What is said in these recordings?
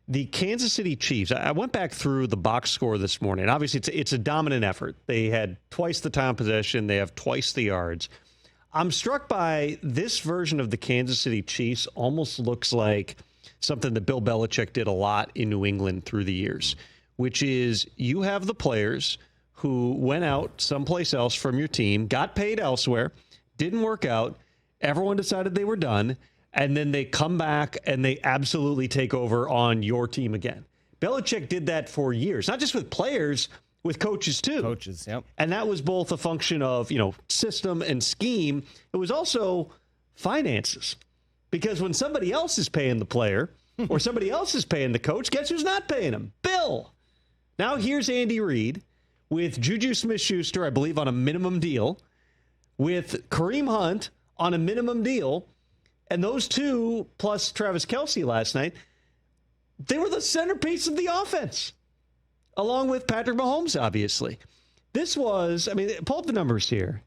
The Kansas City Chiefs, I went back through the box score this morning. Obviously, it's a dominant effort. They had twice the time possession. They have twice the yards. I'm struck by this version of the Kansas City Chiefs almost looks like something that Bill Belichick did a lot in New England through the years, which is you have the players who went out someplace else from your team, got paid elsewhere, didn't work out, everyone decided they were done, and then they come back and they absolutely take over on your team again. Belichick did that for years, not just with players, with coaches too. Coaches, yep. And that was both a function of, system and scheme. It was also finances. Because when somebody else is paying the player or somebody else is paying the coach, guess who's not paying him? Bill. Now here's Andy Reid with Juju Smith-Schuster, I believe, on a minimum deal, with Kareem Hunt on a minimum deal. And those two, plus Travis Kelce last night, they were the centerpiece of the offense, along with Patrick Mahomes, obviously. This was, pull up the numbers here.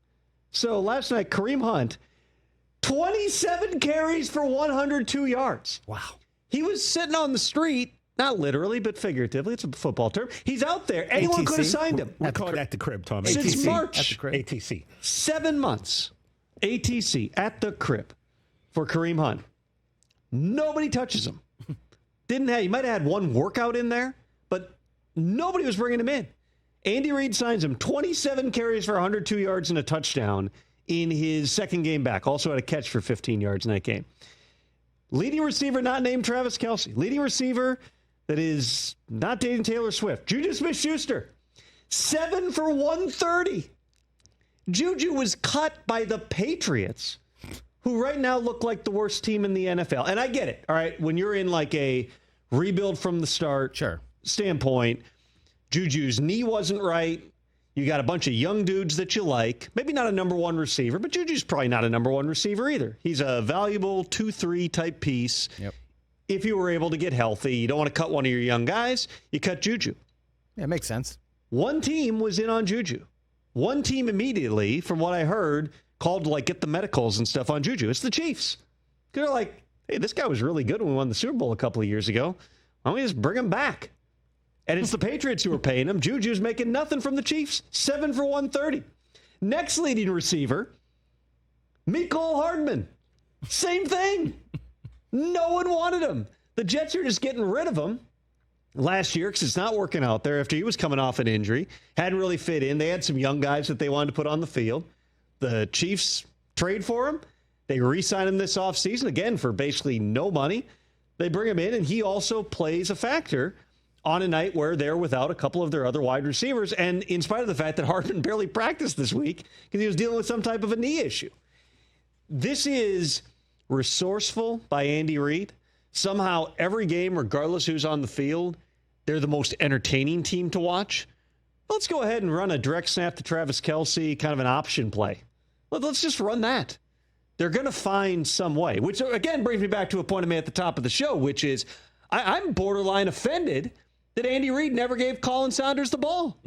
So last night, Kareem Hunt, 27 carries for 102 yards. Wow. He was sitting on the street, not literally, but figuratively. It's a football term. He's out there. Anyone could have signed him. We're calling it at the crib, Tom. Since ATC. March. At the crib. ATC. 7 months. ATC at the crib for Kareem Hunt. Nobody touches him. He might have had one workout in there, but nobody was bringing him in. Andy Reid signs him 27 carries for 102 yards and a touchdown in his second game back. Also had a catch for 15 yards in that game. Leading receiver not named Travis Kelce. Leading receiver that is not dating Taylor Swift. Juju Smith-Schuster. 7 for 130. Juju was cut by the Patriots, who right now look like the worst team in the NFL. And I get it, all right? When you're in like a rebuild from the start standpoint, Juju's knee wasn't right. You got a bunch of young dudes that you like. Maybe not a number one receiver, but Juju's probably not a number one receiver either. He's a valuable 2-3 type piece. Yep. If you were able to get healthy, you don't want to cut one of your young guys, you cut Juju. Yeah, it makes sense. One team was in on Juju. One team immediately, from what I heard, called to get the medicals and stuff on Juju. It's the Chiefs. They're like, hey, this guy was really good when we won the Super Bowl a couple of years ago. Why don't we just bring him back? And it's the Patriots who are paying him. Juju's making nothing from the Chiefs. 7 for 130. Next leading receiver, Mecole Hardman. Same thing. No one wanted him. The Jets are just getting rid of him last year because it's not working out there after he was coming off an injury. Hadn't really fit in. They had some young guys that they wanted to put on the field. The Chiefs trade for him. They re-sign him this offseason, again, for basically no money. They bring him in, and he also plays a factor on a night where they're without a couple of their other wide receivers, and in spite of the fact that Hardman barely practiced this week because he was dealing with some type of a knee issue. This is resourceful by Andy Reid. Somehow every game, regardless who's on the field, they're the most entertaining team to watch. Let's go ahead and run a direct snap to Travis Kelce, kind of an option play. Let's just run that. They're going to find some way, which again brings me back to a point I made at the top of the show, which is I'm borderline offended that Andy Reid never gave Colin Saunders the ball.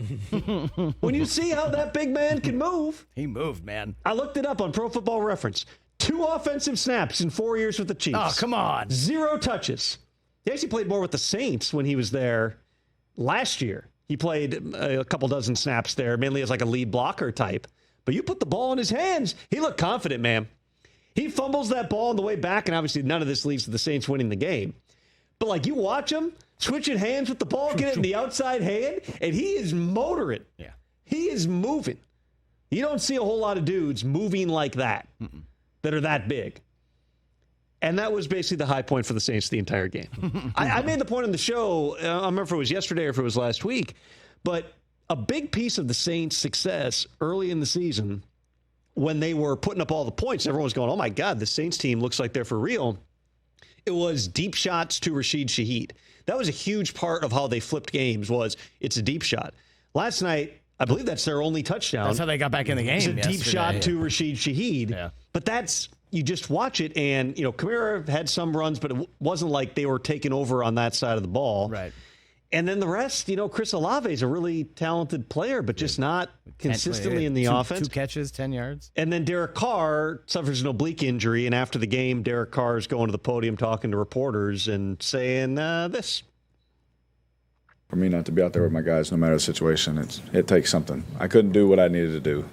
When you see how that big man can move. He moved, man. I looked it up on Pro Football Reference. 2 offensive snaps in 4 years with the Chiefs. Oh, come on. 0 touches. He actually played more with the Saints when he was there last year. He played a couple dozen snaps there, mainly as like a lead blocker type. But you put the ball in his hands, he looked confident, man. He fumbles that ball on the way back, and obviously none of this leads to the Saints winning the game. But you watch him switching hands with the ball, get it in the outside hand, and he is motoring. Yeah. He is moving. You don't see a whole lot of dudes moving like that, that are that big. And that was basically the high point for the Saints the entire game. I made the point on the show, I don't remember if it was yesterday or if it was last week, but a big piece of the Saints' success early in the season, when they were putting up all the points, everyone was going, oh my God, the Saints team looks like they're for real. It was deep shots to Rashid Shaheed. That was a huge part of how they flipped games, was it's a deep shot. Last night, I believe that's their only touchdown. That's how they got back in the game. It's a deep shot to Rashid Shaheed. Yeah. But that's, you just watch it, and, Kamara had some runs, but it wasn't like they were taking over on that side of the ball. Right. And then the rest, Chris Olave is a really talented player, but just not consistently in the offense. 2 catches, 10 yards. And then Derek Carr suffers an oblique injury, and after the game, Derek Carr is going to the podium talking to reporters and saying this. For me not to be out there with my guys, no matter the situation, it takes something. I couldn't do what I needed to do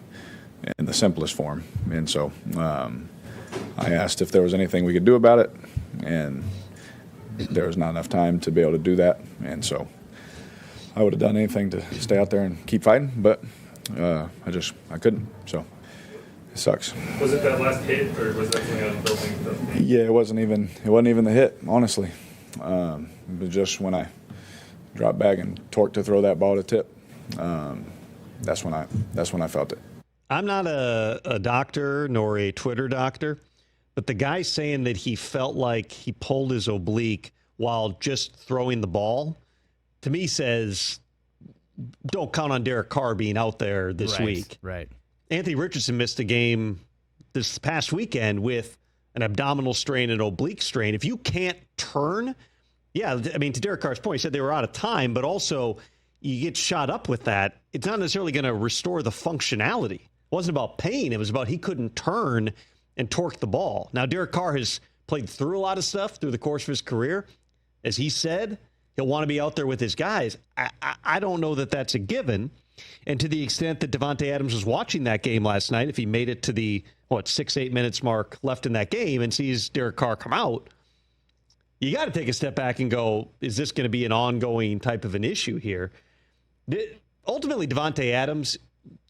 in the simplest form. And so I asked if there was anything we could do about it, and there was not enough time to be able to do that. And so I would have done anything to stay out there and keep fighting, but I couldn't. So it sucks. Was it that last hit, or was that something on building? Yeah, it wasn't even the hit, honestly. It was just when I dropped back and torqued to throw that ball to tip. That's when I felt it. I'm not a doctor nor a Twitter doctor, but the guy saying that he felt like he pulled his oblique while just throwing the ball, to me says, don't count on Derek Carr being out there this week. Right. Anthony Richardson missed a game this past weekend with an abdominal strain and oblique strain. If you can't turn, I mean, to Derek Carr's point, he said they were out of time, but also you get shot up with that, it's not necessarily going to restore the functionality. It wasn't about pain. It was about he couldn't turn and torque the ball. Now, Derek Carr has played through a lot of stuff through the course of his career. As he said, he'll want to be out there with his guys. I don't know that that's a given. And to the extent that Davante Adams was watching that game last night, if he made it to the, 6-8 minutes mark left in that game and sees Derek Carr come out, you got to take a step back and go, is this going to be an ongoing type of an issue here? Ultimately, Davante Adams,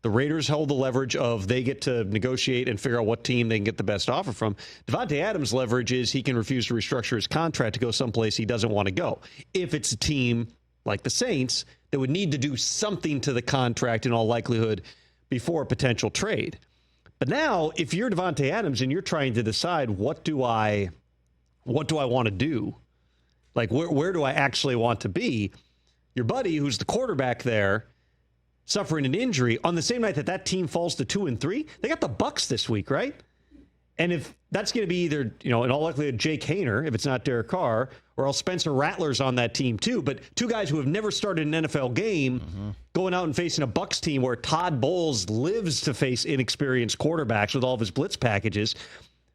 the Raiders hold the leverage of they get to negotiate and figure out what team they can get the best offer from. Davante Adams' leverage is he can refuse to restructure his contract to go someplace he doesn't want to go. If it's a team like the Saints that would need to do something to the contract in all likelihood before a potential trade. But now, if you're Davante Adams and you're trying to decide what do I want to do? Like, where do I actually want to be? Your buddy, who's the quarterback there, suffering an injury on the same night that team falls to 2-3, they got the Bucks this week, right? And if that's going to be either, in all likelihood, Jake Haener, if it's not Derek Carr, or else Spencer Rattler's on that team too. But two guys who have never started an NFL game going out and facing a Bucks team where Todd Bowles lives to face inexperienced quarterbacks with all of his blitz packages.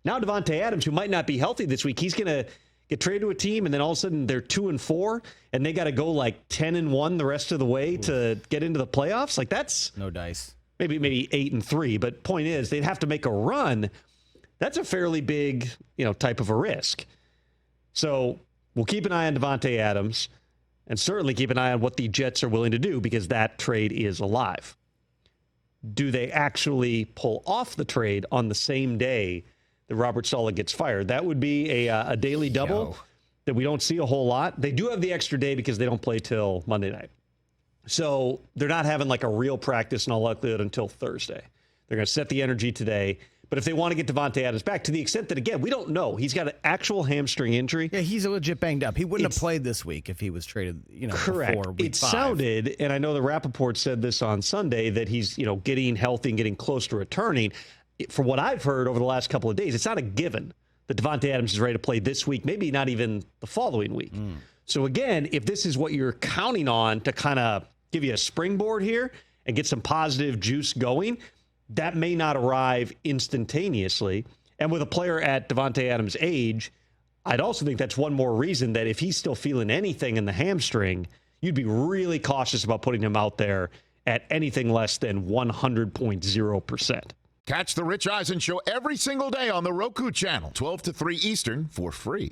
Now Davante Adams, who might not be healthy this week, he's going to get traded to a team, and then all of a sudden they're 2-4, and they got to go like 10-1 the rest of the way to get into the playoffs. Like, that's no dice. Maybe 8-3, but point is they'd have to make a run. That's a fairly big, type of a risk. So we'll keep an eye on Davante Adams, and certainly keep an eye on what the Jets are willing to do, because that trade is alive. Do they actually pull off the trade on the same day that Robert Saleh gets fired? That would be a daily double that we don't see a whole lot. They do have the extra day because they don't play till Monday night. So they're not having like a real practice in all likelihood until Thursday. They're going to set the energy today. But if they want to get Davante Adams back, to the extent that, again, we don't know. He's got an actual hamstring injury. Yeah, he's a legit banged up. He wouldn't have played this week if he was traded, correct. Before week 5. Sounded, and I know the Rappaport said this on Sunday, that he's, getting healthy and getting close to returning. From what I've heard over the last couple of days, it's not a given that Davante Adams is ready to play this week, maybe not even the following week. So again, if this is what you're counting on to kind of give you a springboard here and get some positive juice going, that may not arrive instantaneously. And with a player at Davante Adams' age, I'd also think that's one more reason that if he's still feeling anything in the hamstring, you'd be really cautious about putting him out there at anything less than 100.0%. Catch the Rich Eisen Show every single day on the Roku Channel, 12 to 3 Eastern, for free.